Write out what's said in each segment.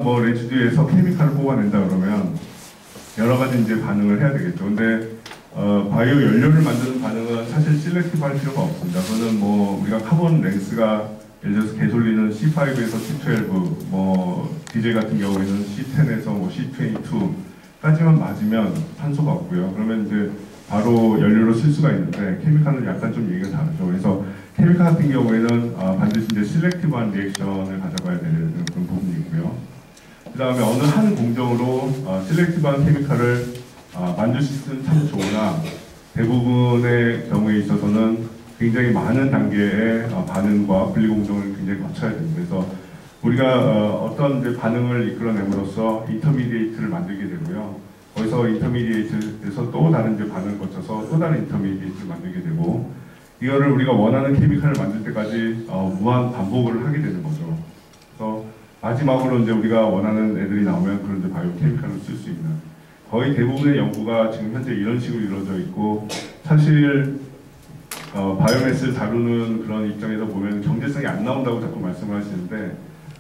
뭐 레지듀에서 케미칼을 뽑아낸다 그러면 여러 가지 이제 반응을 해야 되겠죠. 근데 바이오 연료를 만드는 반응은 사실 실렉티브 할 필요가 없습니다. 그거는 뭐 우리가 카본 랭스가 예를 들어서 개솔리는 C5에서 C12, 뭐 디젤 같은 경우에는 C10에서 뭐 C22까지만 맞으면 탄소가 없고요. 그러면 이제 바로 연료로 쓸 수가 있는데 케미칼은 약간 좀 얘기가 다르죠. 그래서 케미칼 같은 경우에는 반드시 이제 실렉티브한 리액션을 가져가야 되는 그런 부분이 있고요. 그 다음에 어느 한 공정으로 실렉티브한 케미칼을 만들 수 있으면 참 좋으나 대부분의 경우에 있어서는 굉장히 많은 단계의 반응과 분리 공정을 굉장히 거쳐야 됩니다. 그래서 우리가 어떤 이제 반응을 이끌어냄으로써 인터미디에이트를 만들게 되고요. 거기서 인터미디에이트에서 또 다른 이제 반응을 거쳐서 또 다른 인터미디에이트를 만들게 되고 이거를 우리가 원하는 케미칼을 만들 때까지 무한 반복을 하게 되는 거죠. 그래서 마지막으로 이제 우리가 원하는 애들이 나오면 그런 이제 바이오 케미칼을 쓸 수 있는 거의 대부분의 연구가 지금 현재 이런 식으로 이루어져 있고 사실 바이오매스를 다루는 그런 입장에서 보면 경제성이 안 나온다고 자꾸 말씀을 하시는데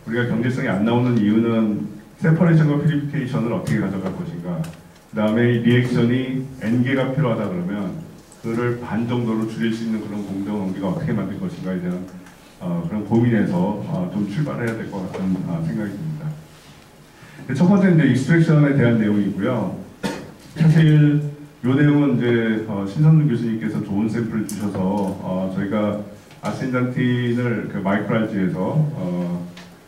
우리가 경제성이 안 나오는 이유는 세퍼레이션과 퓨리피케이션을 어떻게 가져갈 것인가 그 다음에 리액션이 N개가 필요하다 그러면 그거를 반 정도로 줄일 수 있는 그런 공정 원기가 어떻게 만들 것인가에 대한 그런 고민에서 좀 출발해야 될 것 같은 생각이 듭니다. 첫 번째 이제 익스트랙션에 대한 내용이고요. 사실 이 내용은 이제 신선준 교수님께서 좋은 샘플을 주셔서 저희가 아센잔틴을 그 마이크로알지에서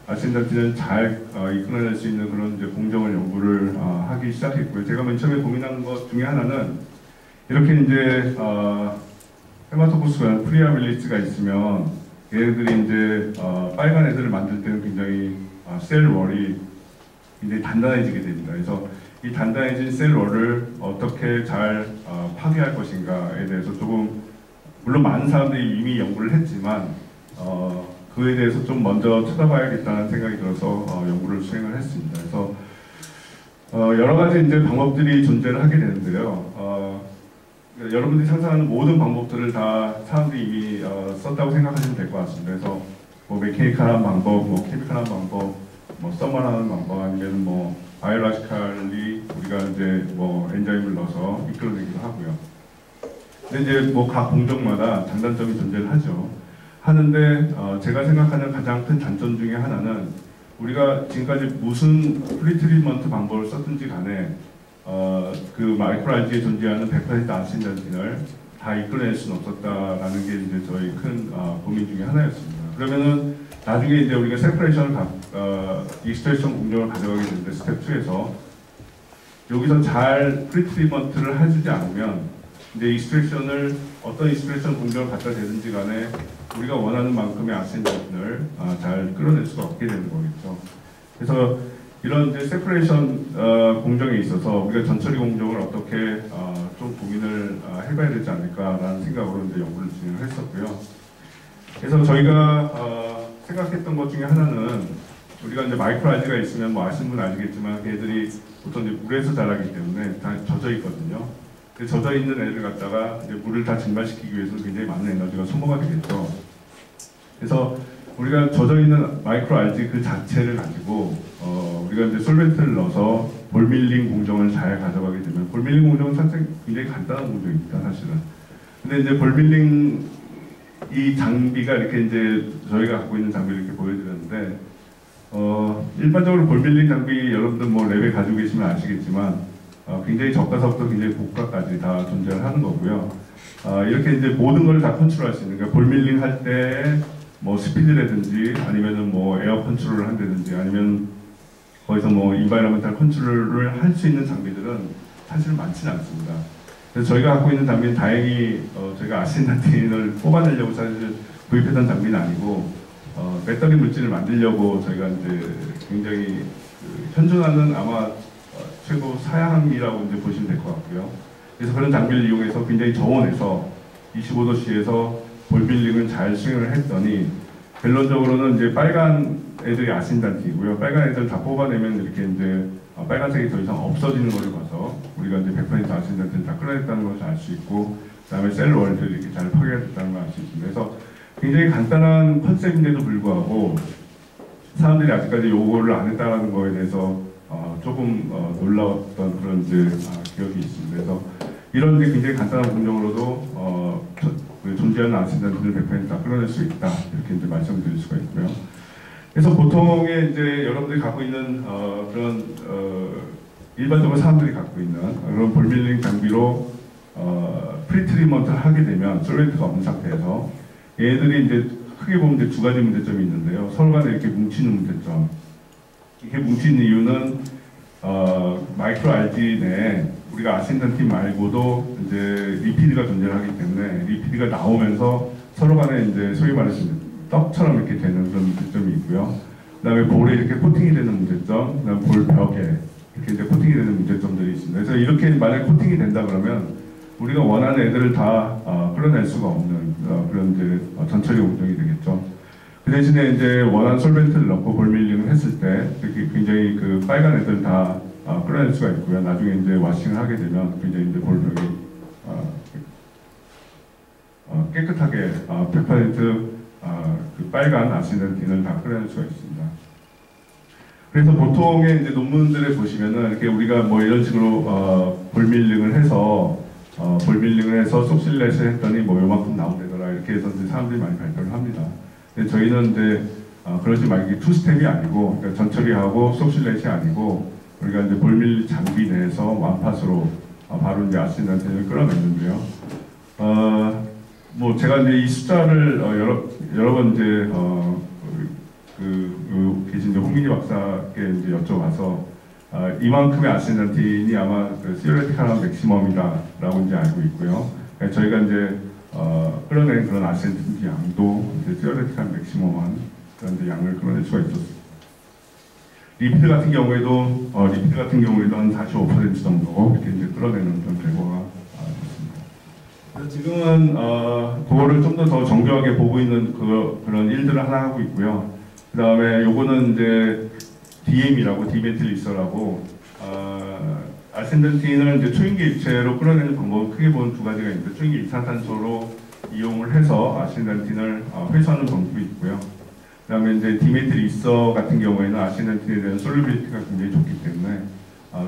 아센잔틴을 잘 이끌어낼 수 있는 그런 이제 공정을 연구를 하기 시작했고요. 제가 맨 처음에 고민한 것 중에 하나는 이렇게 이제 헤마토포스가 프리아밀리스가 있으면 얘네들이 이제 빨간 애들을 만들 때는 굉장히 셀월이 굉장히 단단해지게 됩니다. 그래서 이 단단해진 셀월을 어떻게 잘 파괴할 것인가에 대해서 조금 물론 많은 사람들이 이미 연구를 했지만 그에 대해서 좀 먼저 쳐다봐야겠다는 생각이 들어서 연구를 수행을 했습니다. 그래서 여러 가지 이제 방법들이 존재를 하게 되는데요. 여러분들이 상상하는 모든 방법들을 다 사람들이 이미 썼다고 생각하시면 될 것 같습니다. 그래서 뭐 메케니컬한 방법, 뭐 케미컬한 방법, 뭐 서머하는 방법, 아니면 뭐 바이올로지컬리 우리가 이제 뭐 엔자임을 넣어서 이끌어내기도 하고요. 근데 이제 뭐 각 공정마다 장단점이 존재를 하는데 제가 생각하는 가장 큰 단점 중에 하나는 우리가 지금까지 무슨 프리트리먼트 방법을 썼든지 간에 그 마이크로알지에 존재하는 100% 아센잔틴을 다 이끌어낼 수는 없었다라는 게 이제 저희 큰 고민 중에 하나였습니다. 그러면은 나중에 이제 우리가 세퍼레이션을 익스트랙션 공정을 가져가게 되는데 스텝 2에서 여기서 잘 프리트리먼트를 해주지 않으면 이제 익스트랙션을 어떤 익스트랙션 공정을 갖다 대든지 간에 우리가 원하는 만큼의 아센잔틴을 잘 끌어낼 수가 없게 되는 거겠죠. 그래서 이런 이제 세퍼레이션 공정에 있어서 우리가 전처리 공정을 어떻게 좀 고민을 해봐야 되지 않을까라는 생각으로 이제 연구를 진행을 했었고요. 그래서 저희가 생각했던 것 중에 하나는 우리가 이제 마이크로알지가 있으면 뭐 아시는 분은 아시겠지만 걔들이 보통 이제 물에서 자라기 때문에 다 젖어 있거든요. 젖어 있는 애를 갖다가 이제 물을 다 증발시키기 위해서는 굉장히 많은 에너지가 소모가 되겠죠. 그래서 우리가 젖어 있는 마이크로알지 그 자체를 가지고 우리가 이제 솔벤트를 넣어서 볼밀링 공정을 잘 가져가게 되면 볼밀링 공정은 사실 굉장히 간단한 공정입니다, 사실은. 근데 이제 볼밀링 이 장비가 이렇게 이제 저희가 갖고 있는 장비를 이렇게 보여드렸는데 일반적으로 볼밀링 장비 여러분들 뭐 랩에 가지고 계시면 아시겠지만 굉장히 저가서부터 굉장히 고가까지 다 존재를 하는 거고요. 이렇게 이제 모든 걸 다 컨트롤할 수 있는 그러니까 볼밀링 할 때 뭐 스피드라든지 아니면은 뭐 에어 컨트롤을 한다든지 아니면 거기서 뭐 인바이러먼탈 컨트롤을 할 수 있는 장비들은 사실 많지는 않습니다. 그래서 저희가 갖고 있는 장비는 다행히 저희가 아센잔틴을 뽑아내려고 사실 구입했던 장비는 아니고 배터리 물질을 만들려고 저희가 이제 굉장히 현존하는 아마 최고 사양이라고 이제 보시면 될 것 같고요. 그래서 그런 장비를 이용해서 굉장히 저온에서 25도씨에서 볼밀링을 잘 수행을 했더니 결론적으로는 이제 빨간 애들이 아센잔틴이고요. 빨간 애들 다 뽑아내면 이렇게 이제 빨간색이 더 이상 없어지는 것을 봐서 우리가 이제 100% 아센잔틴을 다 끌어냈다는 것을 알 수 있고 그다음에 셀 월들이 이렇게 잘 파괴됐다는 걸 알 수 있습니다. 그래서 굉장히 간단한 컨셉인데도 불구하고 사람들이 아직까지 요거를 안 했다는 거에 대해서 조금 놀라웠던 그런 이제 기억이 있습니다. 그래서 이런 이제 굉장히 간단한 공정으로도 그 존재하는 아시던티를 100% 다 끌어낼 수 있다, 이렇게 이제 말씀드릴 수가 있고요. 그래서 보통의 이제 여러분들이 갖고 있는 그런 일반적으로 사람들이 갖고 있는 그런 볼밀링 장비로 프리트리먼트를 하게 되면 솔벤트가 없는 상태에서 얘들이 이제 크게 보면 이제 두 가지 문제점이 있는데요. 서로 간에 이렇게 뭉치는 문제점. 이게 뭉치는 이유는 마이크로 RG 내에 우리가 아신던틴 말고도 이제 리피드가 존재하기 때문에 리피드가 나오면서 서로 간에 이제 소위 말해서 떡처럼 이렇게 되는 그런 문제점이 있고요. 그다음에 볼에 이렇게 코팅이 되는 문제점, 그다음 볼 벽에 이렇게 이제 코팅이 되는 문제점들이 있습니다. 그래서 이렇게 만약 코팅이 된다 그러면 우리가 원하는 애들을 다 끌어낼 수가 없는 그런 이제 전처리 공정이 되겠죠. 그 대신에 이제 원하는 솔벤트를 넣고 볼밀링을 했을 때 이렇게 굉장히 그 빨간 애들 다 끌어낼 수가 있고요. 나중에 이제 와싱을 하게 되면 굉장히 이제 볼벽이 깨끗하게 100% 그 빨간 아시던틴을 다 끌어낼 수가 있습니다. 그래서 보통의 이제 논문들에 보시면은 이렇게 우리가 뭐 이런 식으로 볼밀링을 해서 속실렛을 했더니 뭐 요만큼 나오더라 이렇게 해서 이제 사람들이 많이 발표를 합니다. 근데 저희는 이제 그러지 말고 투 스텝이 아니고 그러니까 전처리하고 속실렛이 아니고 우리가 이제 볼밀 장비 내에서 완팟으로 바로 이제 아시던틴을 끌어냈는데요. 뭐 제가 이제 이 숫자를 여러 번 이제 계신 이제 홍민희 박사께 이제 여쭤봐서 이만큼의 아시던틴이 아마 그 시어레티컬한 맥시멈이다라고 이제 알고 있고요. 그러니까 저희가 이제 끌어낸 그런 아시던틴 양도 이제 시어레티컬한 맥시멈한 그런 이제 양을 끌어낼 수가 있었습니다. 리피드 같은 경우에도 한 45% 정도 이렇게 이제 끌어내는 그런 결과가 있습니다. 지금은 그거를 좀 더 정교하게 보고 있는 그런 일들을 하나 하고 있고요. 그 다음에 요거는 이제 DM이라고 디메틸리서라고 아신던틴을 이제 초인계 입체로 끌어내는 방법은 크게 보면 두 가지가 있는데 초인계 이산탄소로 이용을 해서 아신던틴을 회수하는 방법이 있고요. 그 다음에 이제 디메틸리서 같은 경우에는 아신던틴에 대한 솔루빌리티가 굉장히 좋기 때문에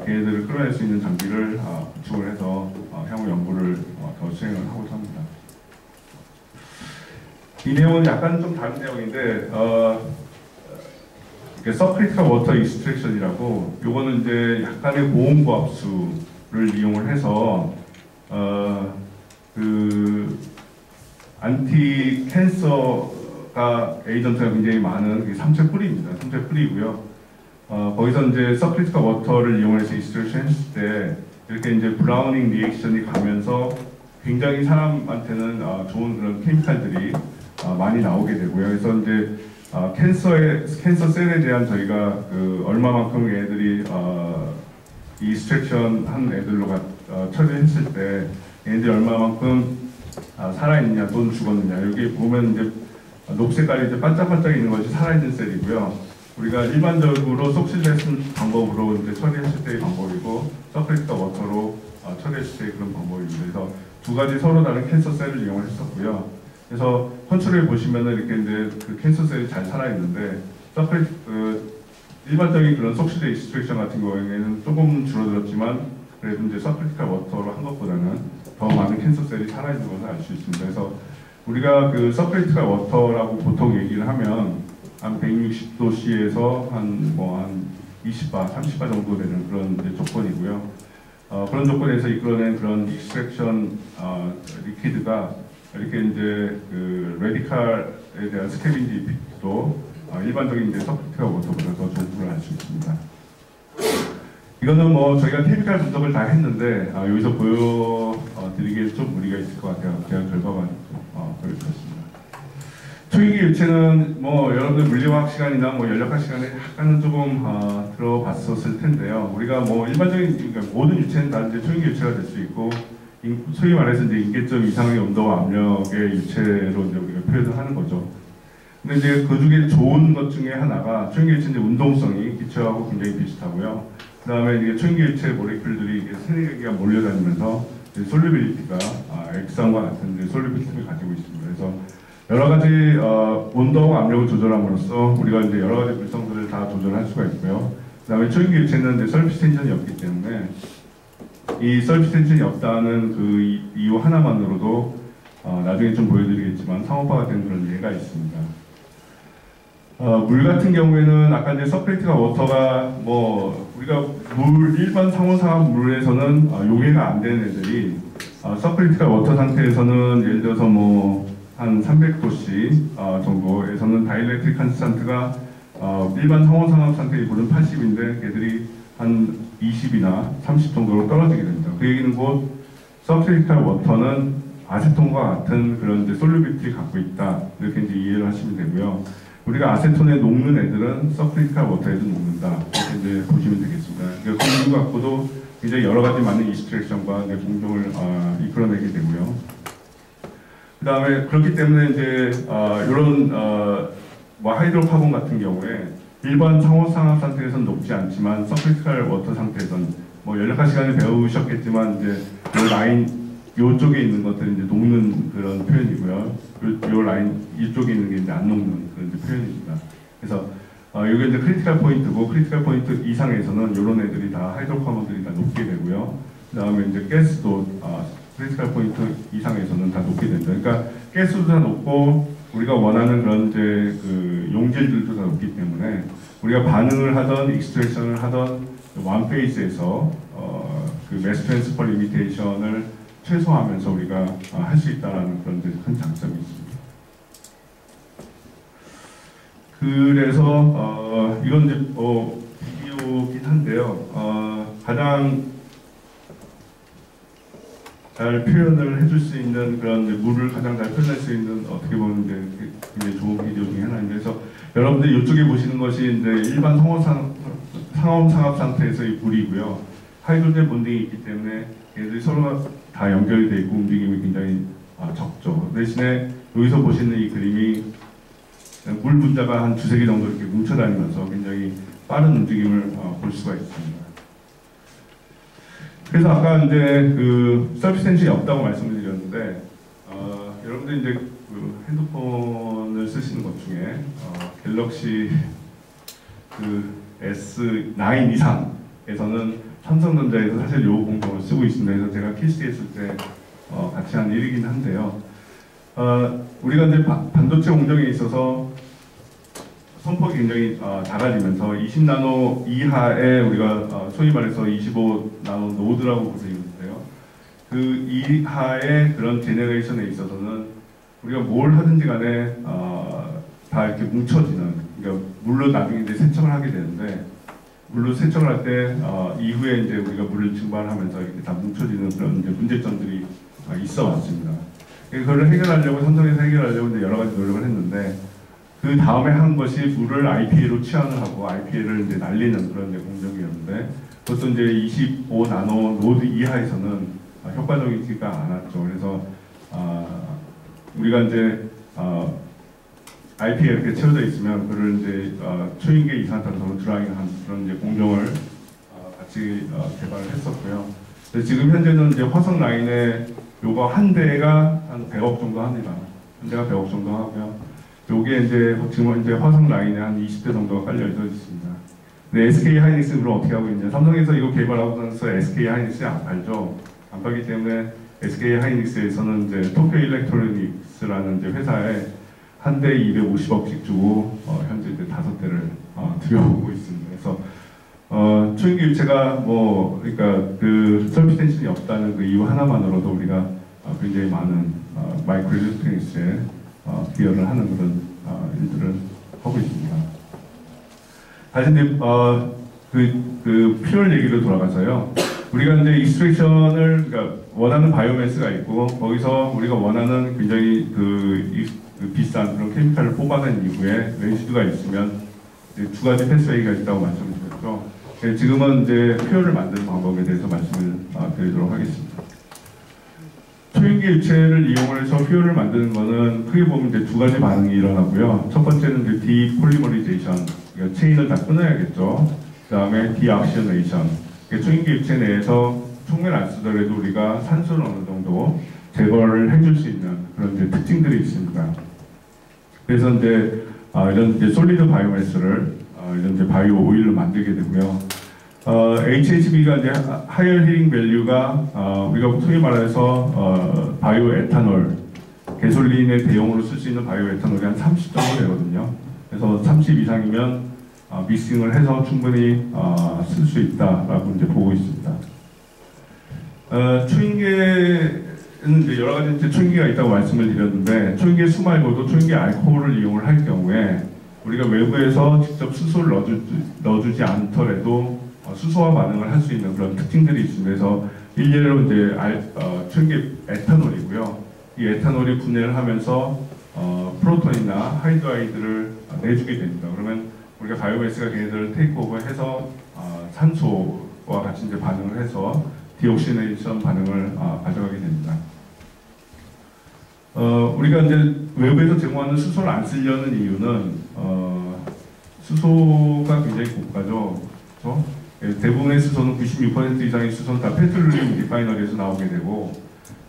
걔네들을 끌어낼 수 있는 장비를 구축을 해서 향후 연구를 더 수행을 하고자 합니다. 이 내용은 약간 좀 다른 내용인데 서브크리티컬 워터 익스트랙션이라고 요거는 이제 약간의 고온고압수를 이용을 해서 그 안티 캔서가 에이전트가 굉장히 많은 삼체 뿌리입니다. 삼체 뿌리고요. 거기서 이제 서브크리티컬 워터를 이용해서 익스트랙션 했을 때 이렇게 이제 브라우닝 리액션이 가면서 굉장히 사람한테는 좋은 그런 케미칼들이 많이 나오게 되고요. 그래서 이제 캔서 셀에 대한 저희가 얼마만큼 애들이 익스트랙션 한 애들로 처리했을 때 얘네들이 얼마만큼 살아있느냐 또는 죽었느냐, 여기 보면 이제 녹색깔이 이제 반짝반짝 있는 것이 살아있는 셀이고요. 우리가 일반적으로 속실렛 방법으로 이제 처리했을 때의 방법이고 서브크리티컬 워터로 처리했을 때의 그런 방법입니다. 그래서 두 가지 서로 다른 캔서 셀을 이용을 했었고요. 그래서 컨트롤에 보시면은 이렇게 이제 그 캔서 셀이 잘 살아있는데 일반적인 그런 속실렛 익스트랙션 같은 경우에는 조금 줄어들었지만 그래도 이제 서브크리티컬 워터로 한 것보다는 더 많은 캔서 셀이 살아있는 것을 알 수 있습니다. 그래서 우리가 그 서브크리티컬 워터라고 보통 얘기를 하면 한 160도씨에서 한 20바, 30바 정도 되는 그런 이제 조건이고요. 그런 조건에서 이끌어낸 그런 익스트랙션 리퀴드가 이렇게 이제 그 레디칼에 대한 스캐빈지 이펙트도 일반적인 이제 서브크리티컬 워터보다 더 좋은 걸 알 수 있습니다. 이거는 뭐 저희가 케미칼 분석을 다 했는데 여기서 보여드리기에 좀 무리가 있을 것 같아요. 제가 결과만 보여드렸습니다. 초인계 유체는 뭐 여러분들 물리화학 시간이나 뭐 연력학 시간에 약간은 조금 들어봤었을 텐데요. 우리가 뭐 일반적인 그러니까 모든 유체는 다 이제 초인계 유체가 될 수 있고 소위 말해서 이제 인계점 이상의 온도와 압력의 유체로 이제 우리가 표현을 하는 거죠. 근데 이제 그 중에 좋은 것 중에 하나가 초인계 유체 이제 운동성이 기체하고 굉장히 비슷하고요. 그 다음에 이게 초인계 유체 모레큘들이 이게 세네 개가 몰려다니면서 솔루빌리티가 액상과 같은 솔루빌리티를 가지고 있습니다. 그래서 여러 가지 온도와 압력을 조절함으로써 우리가 이제 여러 가지 물성들을 다 조절할 수가 있고요. 그다음에 초인기 유체는 이제 서비스 텐션이 없기 때문에 이 서비스 텐션이 없다는 그 이유 하나만으로도 나중에 좀 보여드리겠지만 상업화가 된 그런 예가 있습니다. 물 같은 경우에는 아까 이제 서플레이트가 워터가 뭐 우리가 일반 상온상압 물에서는 용해가 안 되는 애들이 서플레이트가 워터 상태에서는 예를 들어서 뭐 한 300도씨 정도에서는 다이렉트릭 컨스탄트가 일반 상온상압 상태의 물은 80인데 걔들이 한 20이나 30 정도로 떨어지게 됩니다. 그 얘기는 곧 서브크리티컬 워터는 아세톤과 같은 그런 이제 솔루빌리티를 갖고 있다, 이렇게 이제 이해를 하시면 되고요. 우리가 아세톤에 녹는 애들은 서브크리티컬 워터에도 녹는다, 이렇게 이제 보시면 되겠습니다. 그러니까 그 이유 갖고도 굉장히 여러 가지 많은 익스트랙션과 공정을 이끌어내게 되고요. 그 다음에 그렇기 때문에 이제 이런 뭐 하이드로카본 같은 경우에 일반 상온상압 상태에서는 녹지 않지만 서브크리티컬 워터 상태에서는 뭐 연락할 시간에 배우셨겠지만 이제 이 라인 이쪽에 있는 것들이 이제 녹는 그런 표현이고요. 이 라인 이쪽에 있는 게 이제 안 녹는 그런 이제 표현입니다. 그래서 이게 이제 크리티컬 포인트고, 크리티컬 포인트 이상에서는 이런 애들이 다 하이드로카본들이 다 녹게 되고요. 그 다음에 이제 가스도 크리티컬 포인트 이상에서는 다 녹게 된다. 그러니까 가스도 다 녹고 우리가 원하는 그런 이제 그 용질들도 다 높기 때문에 우리가 반응을 하던 익스트랙션을 하던 원 페이스에서 그 매스 트랜스퍼 리미테이션을 최소화하면서 우리가 할 수 있다라는 그런 이제 큰 장점이 있습니다. 그래서 이건 이제 비디오긴 한데요. 가장 잘 표현을 해줄 수 있는 그런 물을 가장 잘 표현할 수 있는 어떻게 보면 이제 굉장히 좋은 비디오 중에 하나인데, 그래서 여러분들 이쪽에 보시는 것이 이제 일반 상온상압 상태에서의 물이고요. 하이드로젠 본딩이 있기 때문에 얘들이 서로 다 연결이 되어 있고 움직임이 굉장히 적죠. 대신에 여기서 보시는 이 그림이 물 분자가 한 두세 개 정도 이렇게 뭉쳐다니면서 굉장히 빠른 움직임을 볼 수가 있습니다. 그래서 아까 이제 그 서비스 텐션이 없다고 말씀을 드렸는데, 여러분들 이제 그 핸드폰을 쓰시는 것 중에 갤럭시 그 S9 이상에서는 삼성전자에서 사실 요 공정을 쓰고 있습니다. 그래서 제가 캐시했을 때 같이 한 일이긴 한데요. 우리가 이제 반도체 공정에 있어서 선폭이 굉장히 작아지면서 20나노 이하의 우리가 소위 말해서 25나노 노드라고 보시는데요. 그 이하의 그런 제너레이션에 있어서는 우리가 뭘 하든지 간에 다 이렇게 뭉쳐지는, 그러니까 물로 나중에 이제 세척을 하게 되는데, 물로 세척을 할 때 이후에 이제 우리가 물을 증발하면서 이렇게 다 뭉쳐지는 그런 이제 문제점들이 있어 왔습니다. 그걸 해결하려고, 삼성에서 해결하려고 이제 여러 가지 노력을 했는데, 그 다음에 한 것이 물을 IPA로 취한을 하고 IPA를 이제 날리는 그런 이제 공정이었는데, 그것도 이제 25나노 노드 이하에서는 효과적이지가 않았죠. 그래서 우리가 이제 IPA 이렇게 채워져 있으면 그를 이제 초인계 이산탄소로 드라잉한 그런 이제 공정을 같이 개발을 했었고요. 지금 현재는 이제 화성 라인에 요거 한 대가 한 100억 정도 합니다. 한 대가 100억 정도 하고요. 요게 이제 지금 이제 화성 라인에 한 20대 정도가 깔려져 있습니다. 근데 SK 하이닉스는 어떻게 하고 있냐? 삼성에서 이거 개발하고 나서 SK 하이닉스에 안 팔죠. 안 팔기 때문에 SK 하이닉스에서는 이제 토쿄 일렉트로닉스라는 이제 회사에 한 대에 250억씩 주고 현재 이제 5대를 들여오고 있습니다. 그래서 초인기 유체가 뭐 그러니까 그 서비스 텐션이 없다는 그 이유 하나만으로도 우리가 굉장히 많은 마이크로 일렉트로닉스에 기여를 하는 그런 일들을 하고 있습니다. 다시 이제 그 퓨얼 얘기로 돌아가서요. 우리가 이제 익스트랙션을 그러니까 원하는 바이오매스가 있고, 거기서 우리가 원하는 굉장히 그 비싼 그런 케미칼을 뽑아낸 이후에 레시드가 있으면 이제 두 가지 패스웨이가 있다고 말씀을 드렸죠. 지금은 이제 퓨얼을 만드는 방법에 대해서 말씀을 드리도록 하겠습니다. 초인계 유체를 이용을 해서 퓨얼을 만드는 것은 크게 보면 이제 두 가지 반응이 일어나고요. 첫 번째는 이제 디폴리머리제이션, 그러니까 체인을 다 끊어야겠죠. 그 다음에 디악시오네이션, 초인계 유체 내에서 총매를 안 쓰더라도 우리가 산소를 어느 정도 제거를 해줄 수 있는 그런 이제 특징들이 있습니다. 그래서 이제 이런 이제 솔리드 바이오매스를 이런 이제 바이오 오일로 만들게 되고요. HHB가 이제 하이어 힐링 밸류가 우리가 소위 말해서 바이오 에탄올, 개솔린의 대용으로 쓸 수 있는 바이오 에탄올이 한 30 정도 되거든요. 그래서 30 이상이면 믹싱을 해서 충분히 쓸 수 있다라고 이제 보고 있습니다. 초인계는 이제 여러 가지 이제 초인계가 있다고 말씀을 드렸는데, 초인계 수 말고도 초인계 알코올을 이용을 할 경우에 우리가 외부에서 직접 수소를 넣어주지 않더라도 수소와 반응을 할 수 있는 그런 특징들이 있습니다. 그래서 일례로 이제 초인계 에탄올이고요. 이 에탄올이 분해를 하면서 프로톤이나 하이드라이드를 내주게 됩니다. 그러면 우리가 바이오매스가 걔네들을 테이크오버해서 산소와 같이 이제 반응을 해서 디옥시네이션 반응을 가져가게 됩니다. 우리가 이제 외부에서 제공하는 수소를 안 쓰려는 이유는 수소가 굉장히 고가죠. 그렇죠? 대부분의 수소는 96% 이상의 수소는 다 페트롤리움 리파이너리에서 나오게 되고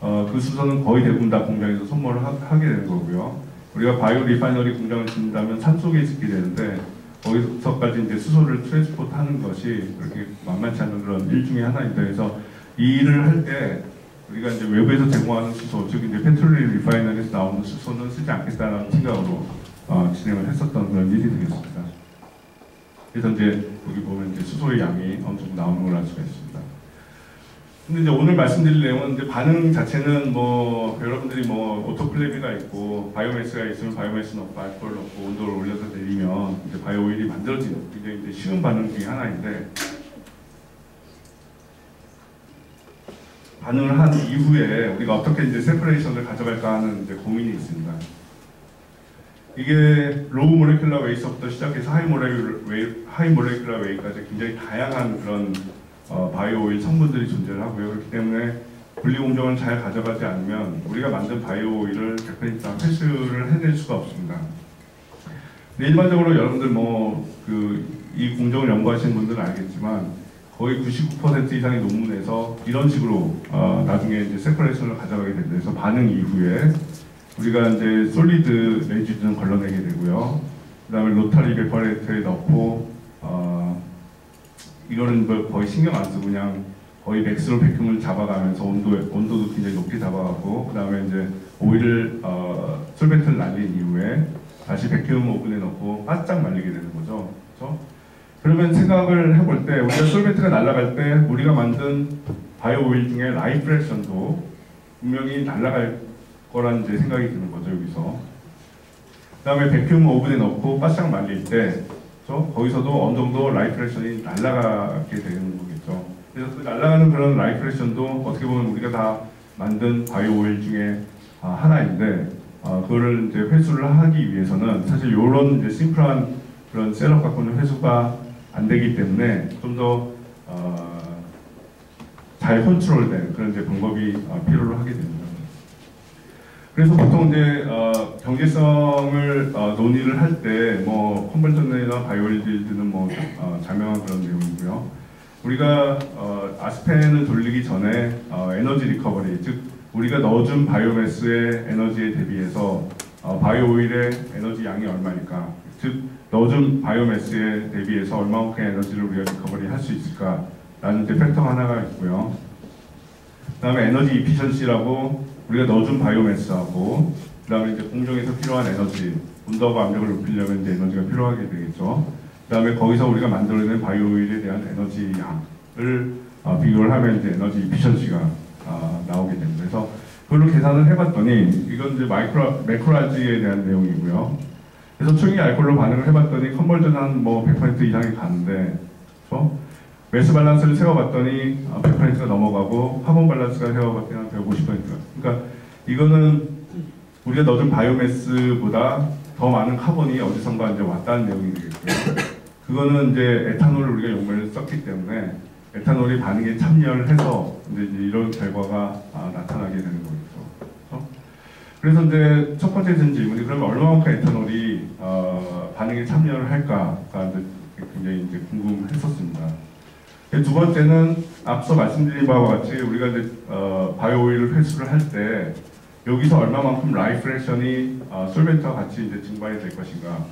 그 수소는 거의 대부분 다 공장에서 소모를 하게 되는 거고요. 우리가 바이오 리파이너리 공장을 짓는다면 산 속에 짓게 되는데 거기서까지 이제 수소를 트랜스포트 하는 것이 그렇게 만만치 않은 그런 일 중에 하나입니다. 그래서 이 일을 할 때 우리가 이제 외부에서 제공하는 수소, 즉 이제 페트롤리움 리파이너리에서 나오는 수소는 쓰지 않겠다는 생각으로 진행을 했었던 그런 일이 되겠습니다. 그래서 이제 여기 보면 이제 수소의 양이 어느 정도 나오는 걸 알 수가 있습니다. 근데 이제 오늘 말씀드릴 내용은 이제 반응 자체는 뭐 여러분들이 뭐 오토클레비가 있고 바이오매스가 있으면 바이오매스 넣고 알코올 넣고 온도를 올려서 내리면 이제 바이오 오일이 만들어지는 굉장히 이제 쉬운 반응 중에 하나인데, 반응을 한 이후에 우리가 어떻게 이제 세퍼레이션을 가져갈까 하는 이제 고민이 있습니다. 이게 로우 모레큘러 웨이서부터 시작해서 하이 모레큘러 웨이까지 굉장히 다양한 그런 바이오 오일 성분들이 존재를 하고요. 그렇기 때문에 분리 공정을 잘 가져가지 않으면 우리가 만든 바이오 오일을 100% 회수를 해낼 수가 없습니다. 근데 일반적으로 여러분들 뭐 이 공정을 연구하시는 분들은 알겠지만 거의 99% 이상의 논문에서 이런 식으로 나중에 이제 세퍼레이션을 가져가게 됩니다. 그래서 반응 이후에 우리가 이제 솔리드 레지드는 걸러내게 되고요. 그 다음에 로타리 베퍼레이터에 넣고 이거는 뭐 거의 신경 안 쓰고 그냥 거의 맥스로 백큐음을 잡아가면서 온도도 굉장히 높게 잡아가고, 그 다음에 이제 오일을 솔벤트를 날린 이후에 다시 백큐음 오븐에 넣고 바짝 말리게 되는 거죠. 그렇죠? 그러면 생각을 해볼 때 우리가 솔벤트가 날아갈 때 우리가 만든 바이오 오일 중에 라이프 프랙션도 분명히 날아갈 거란 이제 생각이 드는 거죠, 여기서. 그 다음에 백큐음 오븐에 넣고 바짝 말릴 때 거기서도 어느 정도 라이프 프랙션이 날아가게 되는 거겠죠. 그래서 그 날아가는 그런 라이프 프랙션도 어떻게 보면 우리가 다 만든 바이오 오일 중에 하나인데, 그거를 이제 회수를 하기 위해서는 사실 이런 이제 심플한 그런 셋업 갖고는 회수가 안 되기 때문에 좀 더 잘 컨트롤된 그런 이제 방법이 필요로 하게 됩니다. 그래서 보통 이제 경제성을 논의를 할 때 뭐 컨버전이나 바이오릴드는 뭐 자명한 그런 내용이고요. 우리가 아스펜을 돌리기 전에 에너지 리커버리, 즉 우리가 넣어준 바이오매스의 에너지에 대비해서 바이오 오일의 에너지 양이 얼마니까, 즉 넣어준 바이오매스에 대비해서 얼마만큼의 에너지를 우리가 리커버리 할 수 있을까라는 이제 팩터가 하나가 있고요. 그 다음에 에너지 이피션시라고 우리가 넣어준 바이오매스하고, 그 다음에 이제 공정에서 필요한 에너지, 온도와 압력을 높이려면 이제 에너지가 필요하게 되겠죠. 그 다음에 거기서 우리가 만들어낸 바이오 오일에 대한 에너지 양을 비교를 하면 이제 에너지 이피션시가 나오게 됩니다. 그래서 그걸로 계산을 해봤더니 이건 이제 매크로알지에 대한 내용이고요. 그래서 초기 알코올로 반응을 해봤더니 컨버전 한 뭐 100% 이상이 가는데, 그렇죠? 매스 밸런스를 세워봤더니 100%가 넘어가고 카본 밸런스가 세워봤더니 한 150%. 그러니까 이거는 우리가 넣어준 바이오매스보다 더 많은 카본이 어디선가 이제 왔다는 내용이 되겠고요. 그거는 이제 에탄올을 우리가 용매를 썼기 때문에 에탄올이 반응에 참여를 해서 이제 이런 결과가 나타나게 되는 거겠죠. 그렇죠? 그래서 이제 첫 번째 질문이 그러면 얼마만큼 에탄올이 반응에 참여를 할까가 이제 굉장히 이제 궁금했었습니다. 두 번째는 앞서 말씀드린 바와 같이 우리가 이제 바이오 오일을 회수를 할 때 여기서 얼마만큼 라이프 프랙션이 솔벤트와 같이 이제 증발이 될 것인가.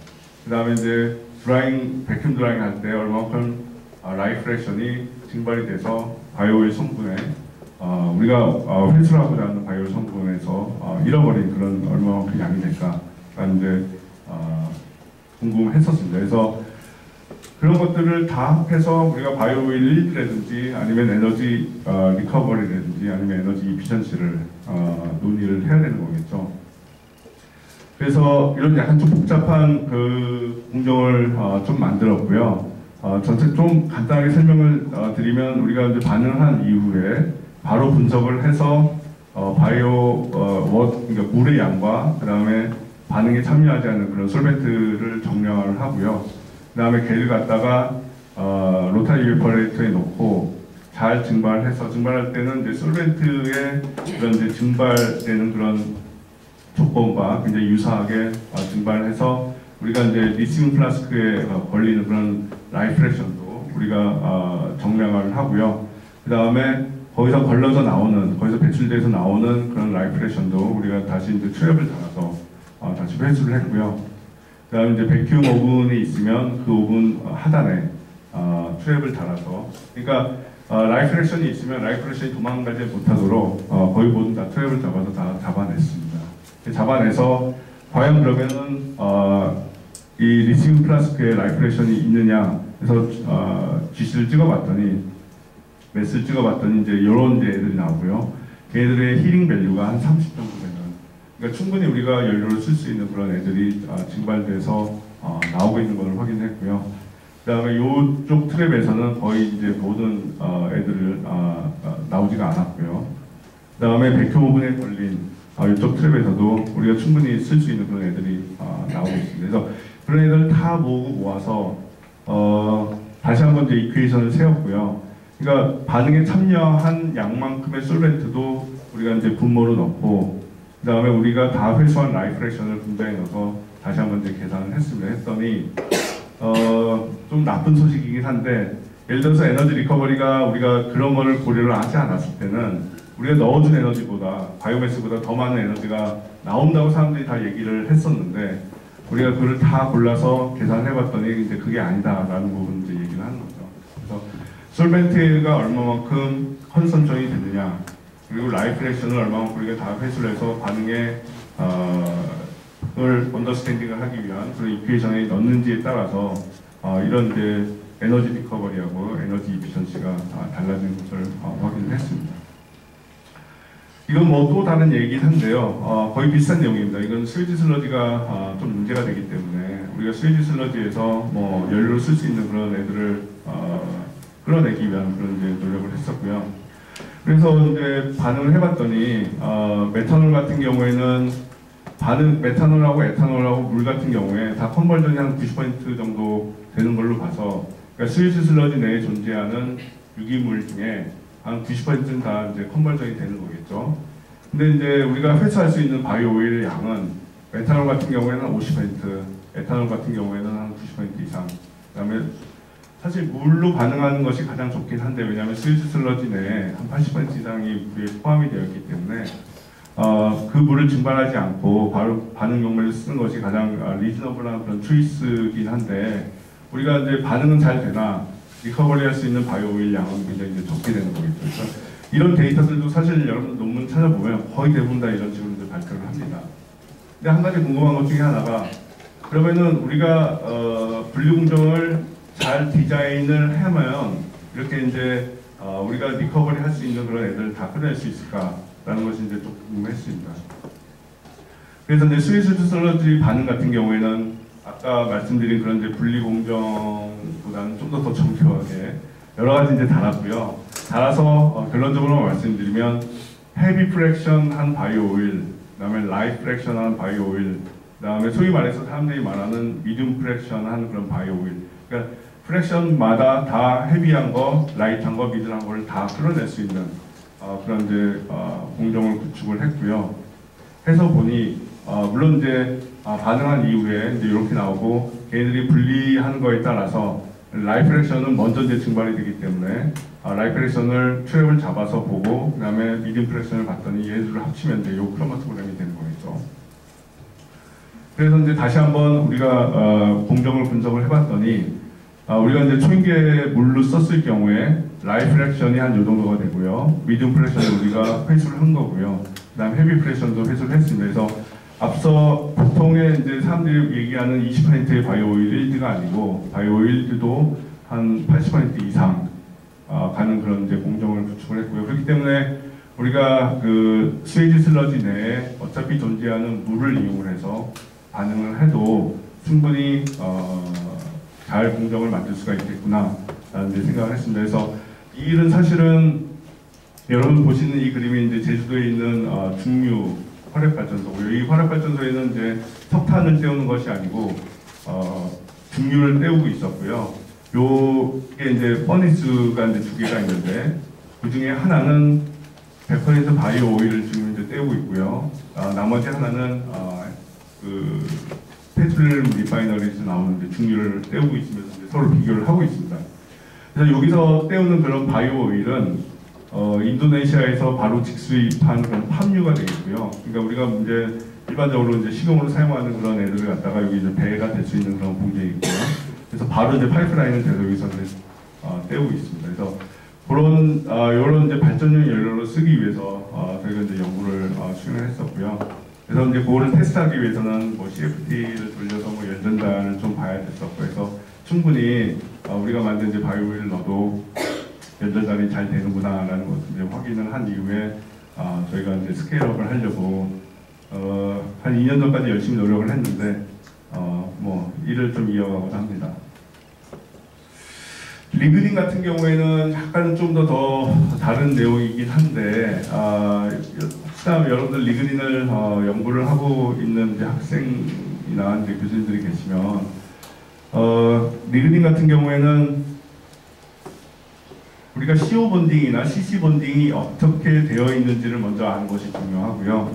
그 다음에 이제 드라잉, 백큐um 드라잉 할 때 얼마만큼 라이프 프랙션이 증발이 돼서 바이오일 성분에 우리가 회수하고자 하는 바이오일 성분에서 잃어버린 그런 얼마만큼 양이 될까. 이제 궁금했었습니다. 그래서 그런 것들을 다 합해서 우리가 바이오일 릴이라든지 아니면 에너지 리커버리라든지 아니면 에너지 이피션시를 논의를 해야 되는 거겠죠. 그래서 이런 약간 좀 복잡한 그 공정을 좀 만들었고요. 전체 좀 간단하게 설명을 드리면 우리가 이제 반응한 이후에 바로 분석을 해서 그러니까 물의 양과 그 다음에 반응에 참여하지 않는 그런 솔벤트를 정량을 하고요. 그 다음에 걔를 갖다가 로타리 이베퍼레이터에 놓고 잘 증발해서 증발할 때는 이제 솔벤트의 그런 이제 증발되는 그런 조건과 굉장히 유사하게 증발해서 우리가 이제 리튬 플라스크에 걸리는 그런 라이프 프랙션도 우리가 정량을 하고요. 그 다음에 거기서 걸러서 나오는, 거기서 배출돼서 나오는 그런 라이프 프랙션도 우리가 다시 이제 트랩을 달아서 다시 회수를 했고요. 그 다음에 이제 백큐um 오븐이 있으면 그 오븐 하단에 트랩을 달아서, 그러니까 라이프 프랙션이 있으면 라이프 프랙션이 도망가지 못하도록 거의 모든 다 트랩을 잡아서 다 잡아냈습니다. 잡아내서 과연 그러면은 이 리튬 플라스크에 라이프 프랙션이 있느냐 해서 GC를 찍어봤더니 매스를 찍어봤더니 이제 이런 애들이 나오고요. 걔들의 힐링 밸류가 한 30 정도 되는, 그러니까 충분히 우리가 연료를 쓸 수 있는 그런 애들이 증발돼서 나오고 있는 것을 확인했고요. 그 다음에 이쪽 트랩에서는 거의 이제 모든 애들을 나오지가 않았고요. 그 다음에 백큐um 오븐에 걸린 이쪽 트랩에서도 우리가 충분히 쓸 수 있는 그런 애들이 나오고 있습니다. 그래서 그런 애들을 다 모아서 다시 한번 이제 이퀘이션을 세웠고요. 그러니까 반응에 참여한 양만큼의 솔벤트도 우리가 이제 분모로 넣고, 그 다음에 우리가 다 회수한 라이프 프랙션을 분자에 넣어서 다시 한번 이제 계산을 했습니다. 했더니 좀 나쁜 소식이긴 한데, 예를 들어서 에너지 리커버리가 우리가 그런 거를 고려를 하지 않았을 때는 우리가 넣어준 에너지보다 바이오매스보다 더 많은 에너지가 나온다고 사람들이 다 얘기를 했었는데, 우리가 그걸 다 골라서 계산을 해봤더니 이제 그게 아니다라는 부분 이제 얘기를 하는 거죠. 그래서 솔벤트가 얼마만큼 컨섬션이 되느냐, 그리고 라이프 프랙션을 얼마만큼 우리가 다 회수를 해서 반응에 그걸 언더스탠딩을 하기 위한 그런 이퀘이션에 넣는지에 따라서 이런 이제 에너지 리커버리하고 에너지 이피션시가 달라지는 것을 확인을 했습니다. 이건 뭐 또 다른 얘기긴 한데요. 거의 비슷한 내용입니다. 이건 스웨지 슬러지가 좀 문제가 되기 때문에 우리가 스웨지 슬러지에서 뭐 연료를 쓸 수 있는 그런 애들을 끌어내기 위한 그런 이제 노력을 했었고요. 그래서 이제 반응을 해봤더니 메탄올 같은 경우에는 메탄올하고 에탄올하고 물 같은 경우에 다 컨버전이 한 90% 정도 되는 걸로 봐서, 그러니까 스웨지 슬러지 내에 존재하는 유기물 중에 한 90%는 다 이제 컨버전이 되는 거겠죠. 근데 이제 우리가 회수할 수 있는 바이오 오일 양은 메탄올 같은 경우에는 50%, 에탄올 같은 경우에는 한 90% 이상. 그다음에 사실 물로 반응하는 것이 가장 좋긴 한데, 왜냐하면 스위즈 슬러지 내에 한 80% 이상이 물에 포함이 되어 있기 때문에 그 물을 증발하지 않고 바로 반응 용매를 쓰는 것이 가장 리즈너블한 그런 초이스긴 한데, 우리가 이제 반응은 잘 되나 리커버리 할 수 있는 바이오 오일 양은 굉장히 이제 적게 되는 거겠죠. 그래서 이런 데이터들도 사실 여러분 논문 찾아보면 거의 대부분 다 이런 식으로 이제 발표를 합니다. 근데 한 가지 궁금한 것 중에 하나가, 그러면은 우리가 분류 공정을 잘 디자인을 하면 이렇게 이제 우리가 리커버리 할 수 있는 그런 애들을 다 끌어낼 수 있을까라는 것이 이제 좀 궁금했습니다. 그래서 이제 스위스 슬러지 반응 같은 경우에는 아까 말씀드린 그런 이제 분리 공정보다는 좀 더 정교하게 여러 가지 이제 달았고요. 달아서 결론적으로 말씀드리면 헤비 프랙션 한 바이오 오일, 그다음에 라이트 프랙션 한 바이오 오일, 그다음에 소위 말해서 사람들이 말하는 미디움 프랙션 한 그런 바이오 오일. 그러니까 프랙션마다 다 헤비한 거, 라이트한 거, 미들한 거를 다 끌어낼 수 있는 그런 이제 공정을 구축을 했고요. 해서 보니 물론 이제 반응한 이후에 이제 이렇게 나오고, 걔네들이 분리하는 거에 따라서 라이프 액션은 먼저 이제 증발이 되기 때문에 라이프 액션을 트랩을 잡아서 보고 그 다음에 미디움 프렉션을 봤더니 얘들을 합치면 이제 요 크로마토그램이 되는 거겠죠. 그래서 이제 다시 한번 우리가 공정을 분석을 해봤더니 우리가 이제 초인계 물로 썼을 경우에 라이프 액션이 한 요 정도가 되고요. 미디움 프렉션을 우리가 회수를 한 거고요. 그 다음 헤비 프렉션도 회수를 했습니다. 그래서 앞서 보통의 이제 사람들이 얘기하는 20%의 바이오 오일 일드가 아니고 바이오 오일 일드도 한 80% 이상 가는 그런 이제 공정을 구축을 했고요. 그렇기 때문에 우리가 그 스웨이지 슬러지 내에 어차피 존재하는 물을 이용을 해서 반응을 해도 충분히 잘 공정을 만들 수가 있겠구나 라는 이제 생각을 했습니다. 그래서 이 일은 사실은 여러분 보시는 이 그림이 이제 제주도에 있는 중류 화력발전소고요. 이 화력발전소에는 이제 석탄을 떼우는 것이 아니고 중류를 떼우고 있었고요. 요게 이제 퍼니스가 이제 두 개가 있는데 그 중에 하나는 100% 바이오 오일을 지금 이제 떼우고 있고요. 나머지 하나는 그 페트롤리움 리파이너리에서 나오는 이제 중류를 떼우고 있으면서 이제 서로 비교를 하고 있습니다. 그래서 여기서 떼우는 그런 바이오 오일은 인도네시아에서 바로 직수입한 그런 팜유가 되겠고요. 그러니까 우리가 이제 일반적으로 이제 식용으로 사용하는 그런 애들을 갖다가 여기 이제 배가 될 수 있는 그런 공정이 있고요. 그래서 바로 이제 파이프라인을 대서 여기서 떼우고 있습니다. 그래서 그런 이런 이제 발전용 연료로 쓰기 위해서 저희가 이제 연구를 수행을 했었고요. 그래서 이제 그거를 테스트하기 위해서는 뭐 CFT를 돌려서 뭐 연전단을 좀 봐야 됐었고, 그래서 충분히 우리가 만든 이제 바이오오일을 넣어도 연전단이 잘 되는구나라는 것을 이제 확인을 한 이후에 저희가 이제 스케일업을 하려고 한 2년 전까지 열심히 노력을 했는데 뭐 일을 좀 이어가고자 합니다. 리그닌 같은 경우에는 약간 좀 더 다른 내용이긴 한데 혹시나 여러분들 리그닌을 연구를 하고 있는 이제 학생이나 이제 교수님들이 계시면 리그닌 같은 경우에는 우리가 CO 본딩이나 CC 본딩이 어떻게 되어 있는지를 먼저 아는 것이 중요하고요.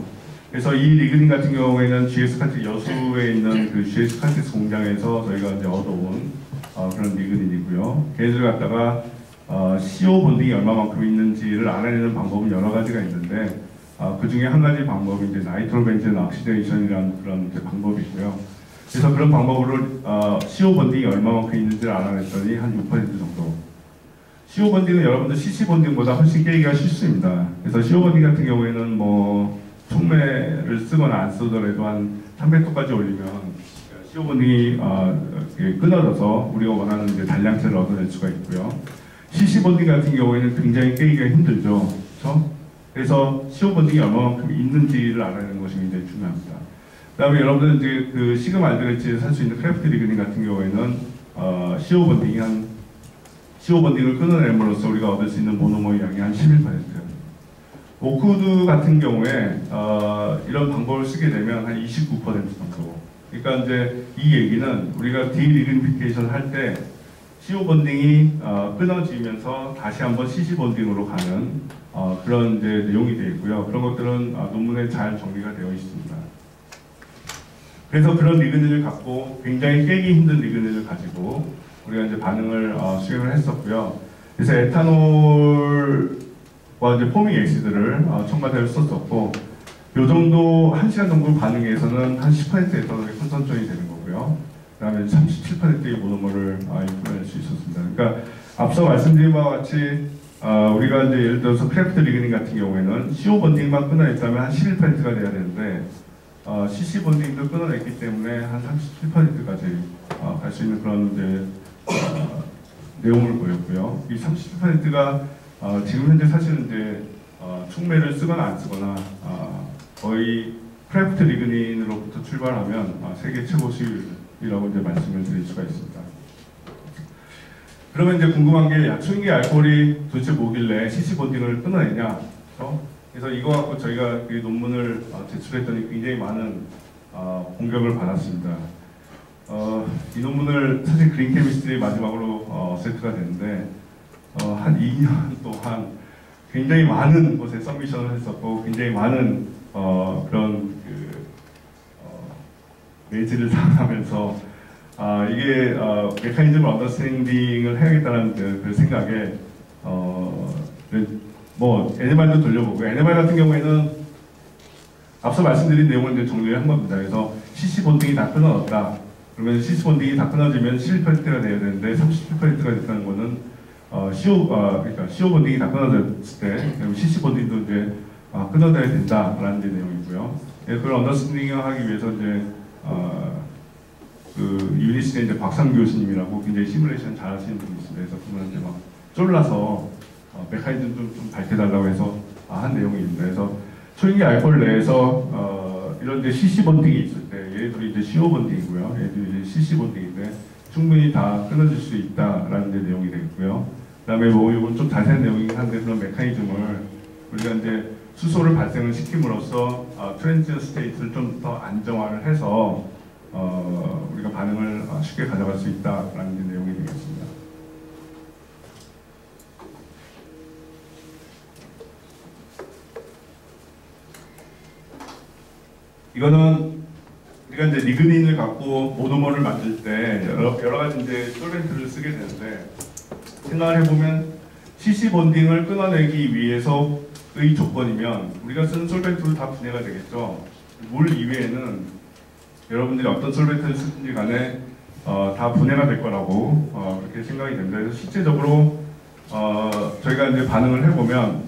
그래서 이 리그닌 같은 경우에는 GS 카텍 여수에 있는 그 GS 카텍스 공장에서 저희가 이제 얻어온 그런 리그닌이고요. 걔네들 갖다가 CO 본딩이 얼마만큼 있는지를 알아내는 방법은 여러 가지가 있는데 그 중에 한 가지 방법이 이제 나이트로벤젠 옥시데이션이라는 그런 이제 방법이고요. 그래서 그런 방법으로 CO 본딩이 얼마만큼 있는지를 알아냈더니 한 6% 정도. CO 본딩은 여러분들 CC 본딩보다 훨씬 깨기가 쉽습니다. 그래서 CO 본딩 같은 경우에는 뭐 촉매를 쓰거나 안 쓰더라도 한 300도까지 올리면 CO 본딩이 끊어져서 우리가 원하는 이제 단량체를 얻어낼 수가 있고요. CC 본딩 같은 경우에는 굉장히 깨기가 힘들죠. 그렇죠? 그래서 CO 본딩이 얼마만큼 있는지를 알아내는 것이 굉장히 중요합니다. 그다음에 여러분들 이제 그 시금 알드레치에 살 수 있는 크래프트 리그닌 같은 경우에는 CO 본딩을 끊어냄으로써 우리가 얻을 수 있는 모노머의 양이 한 11%. 오크우드 같은 경우에 이런 방법을 쓰게 되면 한 29% 정도. 그러니까 이제 이 얘기는 우리가 디리그니피케이션 할 때 CO 본딩이 끊어지면서 다시 한번 CC 본딩으로 가는 그런 이제 내용이 되어 있고요. 그런 것들은 논문에 잘 정리가 되어 있습니다. 그래서 그런 리그닌을 갖고 굉장히 깨기 힘든 리그닌을 가지고 우리가 이제 반응을 수행을 했었고요. 그래서 에탄올과 이제 포밍 액시드를 첨가되어 썼었고, 요 정도 1시간 정도 반응에서는 한 10%의 에탄올이 콘선트레이션이 되는 거고요. 그 다음에 37%의 모노머를 이끌어낼 수 있었습니다. 그러니까 앞서 말씀드린 바와 같이 우리가 이제 예를 들어서 크래프트 리그닌 같은 경우에는 CO 본딩만 끊어냈다면 한 11%가 돼야 되는데 CC 본딩도 끊어냈기 때문에 한 37%까지 갈 수 있는 그런 이제 내용을 보였고요. 이 37%가 지금 현재 사실은 이제 촉매를 쓰거나 안 쓰거나 거의 크래프트 리그닌으로부터 출발하면 세계 최고 수율이라고 이제 말씀을 드릴 수가 있습니다. 그러면 이제 궁금한 게 초인계 알코올이 도대체 뭐길래 CC 본딩을 끊어내냐? 그래서 이거 갖고 저희가 그 논문을 제출했더니 굉장히 많은 공격을 받았습니다. 이 논문을 사실 그린 케미스트리 마지막으로 세트가 됐는데 한 2년 동안 굉장히 많은 곳에 서미션을 했었고 굉장히 많은 그런 그 매질을 당하면서 이게 메커니즘 언더스탠딩을 해야겠다는 그 생각에 뭐 NMR도 돌려보고 NMR 같은 경우에는 앞서 말씀드린 내용을 이제 정리를 한 겁니다. 그래서 CC 본딩이 다 끊어졌다. 그러면 CC 본딩이 다 끊어지면 11%가 돼야 되는데 37%가 됐다는 거는 그러니까 CO 본딩이 다 끊어졌을 때 그럼 CC 본딩도 이제 끊어져야 된다라는 이제 내용이고요. 예, 그걸 언더스탠딩을 하기 위해서 이제 그 유니스의 이제 박상 교수님이라고 굉장히 시뮬레이션 잘하시는 분이 있습니다. 그래서 그분한테 막 쫄라서 메커니즘 좀 밝혀달라고 해서 한 내용입니다. 그래서 초인계 알코올 내에서 이런 이제 CC 본딩이 있을 때 얘들이 이제 CO 본딩이고요. 얘들이 이제 CC 본딩인데 충분히 다 끊어질 수 있다라는 이제 내용이 되겠고요. 그다음에 뭐 이건 좀 자세한 내용이긴 한데 그런 메커니즘을 우리가 이제 수소를 발생을 시킴으로써 트랜지션 스테이트를 좀 더 안정화를 해서 우리가 반응을 쉽게 가져갈 수 있다라는 이제 내용이 되겠습니다. 이거는 우리가 이제 리그닌을 갖고 모노머를 만들 때 여러 가지 이제 솔벤트를 쓰게 되는데 생각을 해보면 CC 본딩을 끊어내기 위해서의 조건이면 우리가 쓰는 솔벤트로 다 분해가 되겠죠. 물 이외에는 여러분들이 어떤 솔벤트를 쓰든지 간에 다 분해가 될 거라고 그렇게 생각이 됩니다. 그래서 실제적으로 저희가 이제 반응을 해보면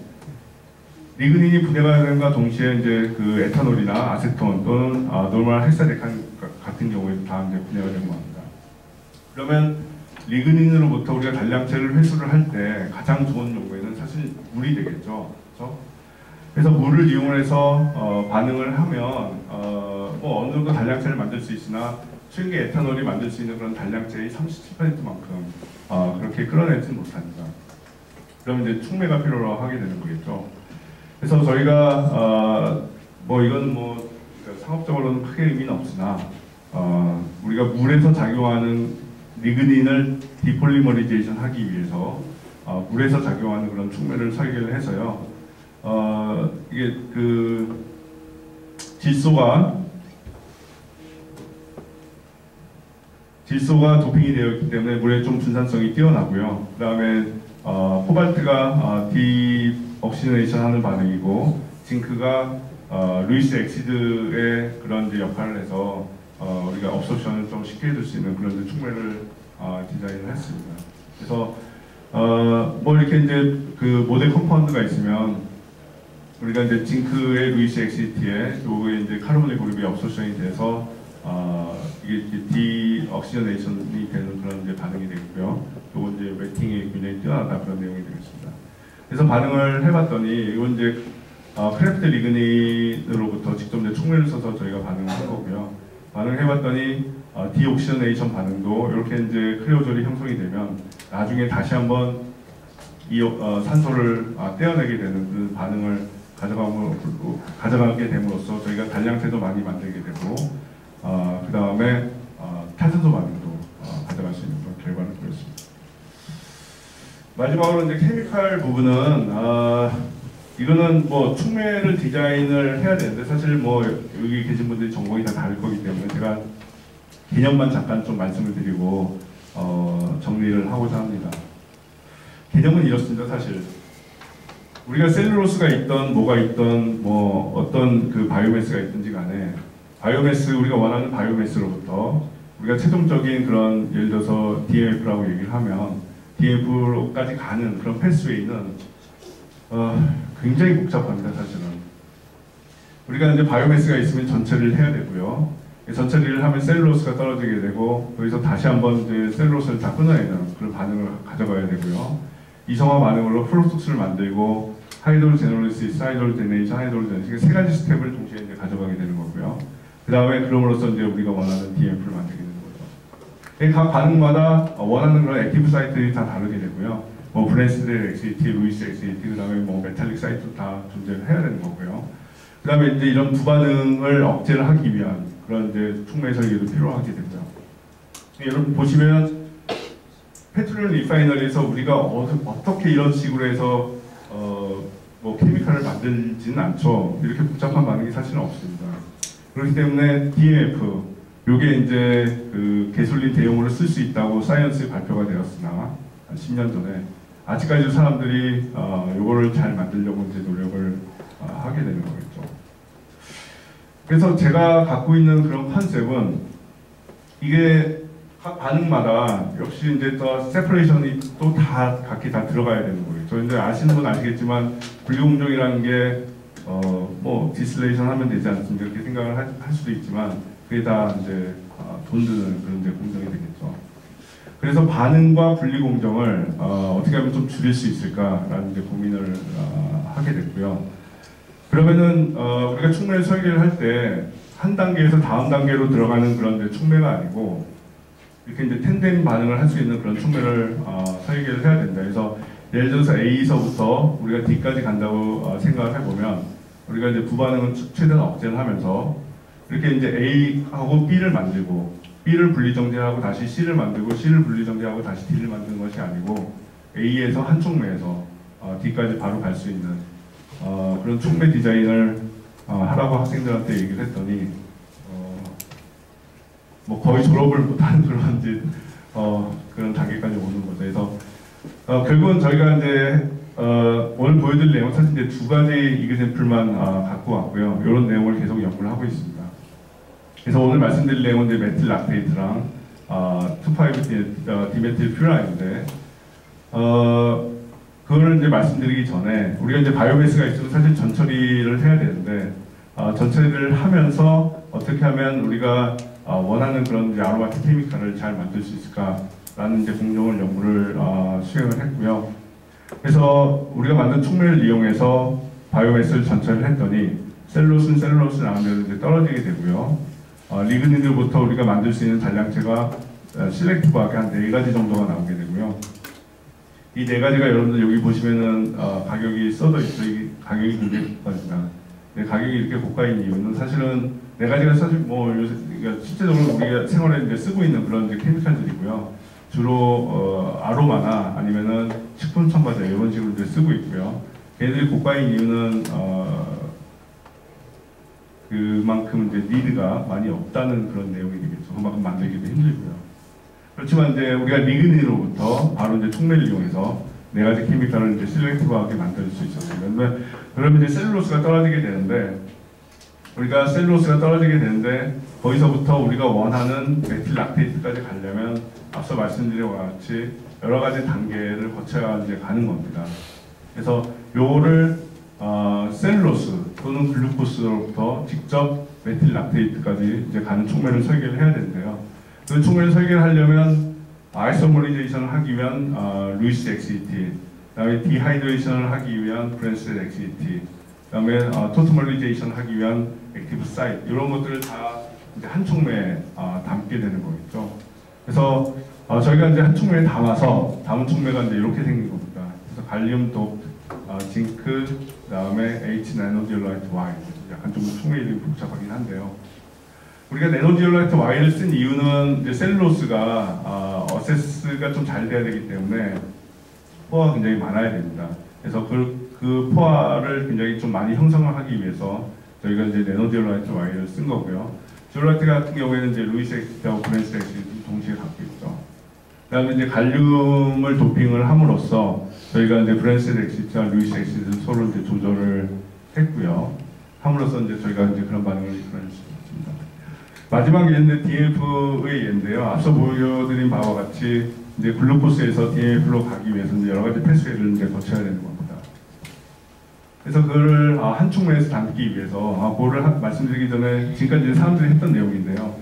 리그닌이 분해가 되는과 동시에 이제 그 에탄올이나 아세톤 또는 노멀 헬사데칸 같은 경우에도 다 이제 분해가 되는 겁니다. 그러면 리그닌으로부터 우리가 단량체를 회수를 할 때 가장 좋은 용도에는 사실 물이 되겠죠. 그렇죠? 그래서 물을 이용해서 반응을 하면 뭐 어느 정도 단량체를 만들 수 있으나 초인계 에탄올이 만들 수 있는 그런 단량체의 37%만큼 그렇게 끌어내지 못합니다. 그럼 이제 충매가 필요로 하게 되는 거겠죠. 그래서 저희가 뭐 이건 뭐 상업적으로는 크게 의미는 없으나 우리가 물에서 작용하는 리그닌을 디폴리머리제이션 하기 위해서 물에서 작용하는 그런 충매를 설계를 해서요. 이게 그 질소가 도핑이 되어 있기 때문에 물의 좀 분산성이 뛰어나고요. 그 다음에 코발트가 디옥시저네이션 하는 반응이고 징크가 루이스 엑시드의 그런 이제 역할을 해서 우리가 업소션을 좀 쉽게 해줄 수 있는 그런 충매를 디자인을 했습니다. 그래서 뭐 이렇게 이제 그 모델 컴파운드가 있으면 우리가 이제 징크의 루이스 엑시드에 요게 이제 카르보닐 그룹이 업소션이 돼서 이게 디옥시저네이션이 되는 그런 이제 반응이 되고요. 요거 이제 웨팅이 굉장히 뛰어나다 그런 내용이 되겠습니다. 그래서 반응을 해봤더니 이건 이제 크래프트 리그닌으로부터 직접 이제 충매를 써서 저희가 반응을 한 거고요. 반응을 해봤더니 디옥시저네이션 반응도 이렇게 이제 크레오졸이 형성이 되면 나중에 다시 한번 이 산소를 떼어내게 되는 그 반응을 가져가게 됨으로써 저희가 단량체도 많이 만들게 되고 그 다음에 탄산소 반응도 가져갈 수 있는 그런 결과를 보였습니다. 마지막으로 이제 케미칼 부분은 이거는 뭐 충매를 디자인을 해야 되는데 사실 뭐 여기 계신 분들이 전공이 다 다를 거기 때문에 제가 개념만 잠깐 좀 말씀을 드리고 정리를 하고자 합니다. 개념은 이렇습니다. 사실 우리가 셀룰로스가 있던 뭐가 있던 뭐 어떤 그 바이오매스가 있든지 간에 바이오매스 우리가 원하는 바이오매스로부터 우리가 최종적인 그런 예를 들어서 DMF라고 얘기를 하면 DMF로까지 가는 그런 패스웨이는 굉장히 복잡합니다. 사실은 우리가 이제 바이오매스가 있으면 전처리를 해야 되고요. 전처리를 하면 셀룰로스가 떨어지게 되고 거기서 다시 한번 이제 셀룰로스를 다 끊어내는 그런 반응을 가져가야 되고요. 이성화 반응으로 플로톡스를 만들고 하이드로제놀리시스, 하이드로제네이션, 하이드로제네이션 세 가지 스텝을 동시에 이제 가져가게 되는 거고요. 그 다음에 그럼으로써 이제 우리가 원하는 DMF를 만들게 되는 거죠. 각 반응마다 원하는 그런 액티브 사이트들이 다 다르게 되고요. 뭐 브랜스드 엑시티, 루이스 엑시티, 그 다음에 뭐 메탈릭 사이트도 다 존재를 해야 되는 거고요. 그 다음에 이제 이런 부반응을 억제를 하기 위한 그런 이제 충매 설계도 필요하게 되고요. 여러분 보시면 페트롤 리파이너리에서 우리가 어떻게 이런 식으로 해서 뭐 케미칼을 만들지는 않죠. 이렇게 복잡한 반응이 사실은 없습니다. 그렇기 때문에 DMF 요게 이제 그 개솔린 대용으로 쓸 수 있다고 사이언스에 발표가 되었으나 한 10년 전에 아직까지 사람들이 요거를 잘 만들려고 이제 노력을 하게 되는 거겠죠. 그래서 제가 갖고 있는 그런 컨셉은 이게 각 반응마다 역시 이제 또 세퍼레이션이 또 다 각기 다 들어가야 되는 거예요. 저 이제 아시는 분 아시겠지만 분리공정이라는 게 뭐 디스레이션 하면 되지 않습니까? 이렇게 생각을 할 수도 있지만 그게 다 이제 돈 드는 그런 이제 공정이 되겠죠. 그래서 반응과 분리공정을 어떻게 하면 좀 줄일 수 있을까라는 이제 고민을 하게 됐고요. 그러면은 우리가 촉매 설계를 할 때 한 단계에서 다음 단계로 들어가는 그런 이제 촉매가 아니고 이렇게 이제 텐덴 반응을 할 수 있는 그런 촉매를 설계를 해야 된다. 그래서 예를 들어서 A서부터 우리가 D까지 간다고 생각을 해보면 우리가 이제 부반응은 최대한 억제를 하면서 이렇게 이제 A하고 B를 만들고 B를 분리정제하고 다시 C를 만들고 C를 분리정제하고 다시 D를 만드는 것이 아니고 A에서 한 촉매에서 D까지 바로 갈 수 있는 그런 촉매 디자인을 하라고 학생들한테 얘기를 했더니 뭐 거의 졸업을 못하는 그런 이제 그런 단계까지 오는 거죠. 그래서 결국은 저희가 이제 오늘 보여드릴 내용 사실 이제 두 가지 이그샘플만 갖고 왔고요. 이런 내용을 계속 연구를 하고 있습니다. 그래서 오늘 말씀드릴 내용은 이제 메틸 락테이트랑 2,5 디메틸 퓨라인인데 그거를 이제 말씀드리기 전에 우리가 이제 바이오매스가 있으면 사실 전처리를 해야 되는데 전처리를 하면서 어떻게 하면 우리가 원하는 그런 이제 아로마틱 케미칼을 잘 만들 수 있을까라는 이제 공정을 연구를 수행을 했고요. 그래서 우리가 만든 촉매를 이용해서 바이오매스를 전처리를 했더니 셀룰로스는 셀룰로스 나오면 이제 떨어지게 되고요. 리그닌으로부터 우리가 만들 수 있는 잔량체가 실렉티브하게 한 4가지 정도가 나오게 되고요. 이 4가지가 여러분들 여기 보시면은 가격이 써져 있죠. 이 가격이 굉장히 고가입니다. 가격이 이렇게 고가인 이유는 사실은 4가지가 사실 뭐 요새 그러니까 실제적으로 우리가 생활에 이제 쓰고 있는 그런 이제 케미칼들이고요. 주로 아로마나 아니면은 식품 첨가제 이런 식으로 이제 쓰고 있고요. 얘들이 고가인 이유는 그만큼 이제 니드가 많이 없다는 그런 내용이 되겠죠. 그만큼 만들기도 힘들고요. 그렇지만 이제 우리가 리그닌으로부터 바로 이제 촉매를 이용해서 4가지 케미칼을 이제 셀렉티브하게 만들 수 있었어요. 그러면 이제 셀룰로스가 떨어지게 되는데 우리가 셀룰로스가 떨어지게 되는데 거기서부터 우리가 원하는 메틸 락테이트까지 가려면 앞서 말씀드린 것 같이 여러 가지 단계를 거쳐야 이제 가는 겁니다. 그래서 요거를 셀룰로스 또는 글루코스로부터 직접 메틸 락테이트까지 이제 가는 촉매를 설계를 해야 되는데요. 그 촉매를 설계를 하려면 아이소몰리제이션을 하기 위한 루이스 XET, 그다음에 디하이드레이션을 하기 위한 브랜스드 XET, 그다음에 토트몰리제이션을 하기 위한 액티브 사이트 이런 것들을 다 이제 한 촉매에 담게 되는 거겠죠. 그래서 저희가 이제 한 촉매에 담아서 다음 촉매가 이제 이렇게 생긴 겁니다. 그래서 갈리움 도프, 징크, 그다음에 H 나노디올라이트 Y 약간 좀 촉매 이름이 복잡하긴 한데요. 우리가 나노디올라이트 Y를 쓴 이유는 이제 셀룰로스가 어세스가 좀 잘 돼야 되기 때문에 포화가 굉장히 많아야 됩니다. 그래서 그 포화를 굉장히 좀 많이 형성하기 위해서 저희가 이제 나노디올라이트 Y를 쓴 거고요. 디올라이트 같은 경우에는 이제 루이스 엑시트하고 브랜스드 엑시트 동시에 갖고 있죠. 그다음에 이제 갈륨을 도핑을 함으로써 저희가 이제 브랜스드 엑시트와 루이스 엑시트 서로 이제 조절을 했고요. 함으로써 이제 저희가 이제 그런 반응을 이끌어낼 수 있습니다. 마지막 예인데 DMF의 예인데요. 앞서 보여드린 바와 같이 이제 글루코스에서 DMF로 가기 위해서 이제 여러 가지 패스웨이를 이제 거쳐야 되는 겁니다. 그래서 그거를 한 촉매에서 담기 위해서 그거를 말씀드리기 전에 지금까지 사람들이 했던 내용인데요.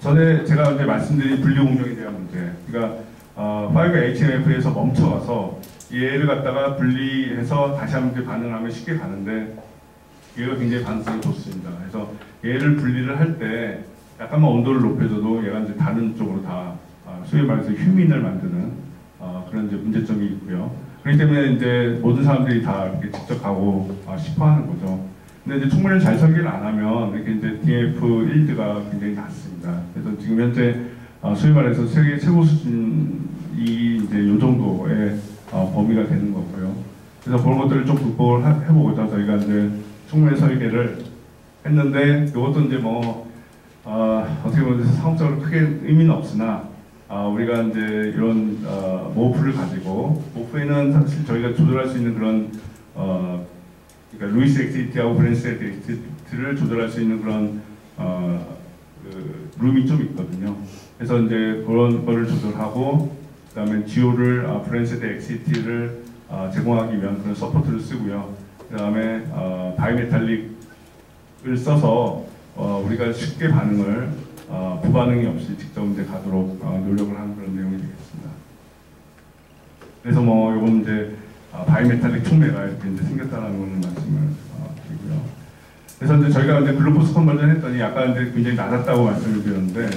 전에 제가 이제 말씀드린 분리공정에 대한 문제, 그러니까 5HMF에서 멈춰가서 얘를 갖다가 분리해서 다시 한번 이제 반응하면 쉽게 가는데 얘가 굉장히 반응성이 좋습니다. 그래서 얘를 분리를 할 때 약간만 온도를 높여줘도 얘가 이제 다른 쪽으로 다 소위 말해서 휴민을 만드는 그런 이제 문제점이 있고요. 그렇기 때문에 이제 모든 사람들이 다 이렇게 직접 가고 싶어 하는 거죠. 근데 이제 촉매를 잘 설계를 안 하면 이렇게 이제 DMF 일드가 굉장히 낮습니다. 그래서 지금 현재 소위 말해서 세계 최고 수준이 이제 요 정도의 범위가 되는 거고요. 그래서 그런 것들을 좀 극복을 해보고자 저희가 이제 촉매 설계를 했는데 이것도 이제 뭐 어떻게 보면 상업적으로 크게 의미는 없으나 우리가 이제 이런 모프를 가지고 모프에는 사실 저희가 조절할 수 있는 그런 그러니까 루이스 액티비티하고 브랜스 액티비티를 조절할 수 있는 그런 그 룸이 좀 있거든요. 그래서 이제 그런 거를 조절하고 그다음에 지오를 브랜스 액티비티를 제공하기 위한 그런 서포트를 쓰고요. 그다음에 바이메탈릭을 써서 우리가 쉽게 반응을 부반응이 없이 직접 이제 가도록 노력을 하는 그런 내용이 되겠습니다. 그래서 뭐 이건 이제 바이메탈릭 촉매가 이렇게 이제 생겼다는 거는 말씀을 드리고요. 그래서 이제 저희가 이제 글루코스 컨버전 했더니 약간 이제 굉장히 낮았다고 말씀을 드렸는데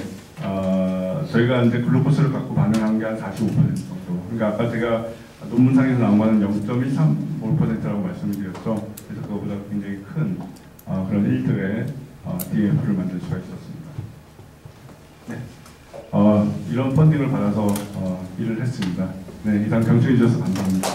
저희가 이제 글루코스를 갖고 반응한 게 한 45% 정도. 그러니까 아까 제가 논문상에서 나온 거는 0.135%라고 말씀을 드렸죠. 그래서 그거보다 굉장히 큰 그런 1도의 DMF를 만들 수가 있었습니다. 네. 이런 펀딩을 받아서 일을 했습니다. 네, 이상 경청해 주셔서 감사합니다.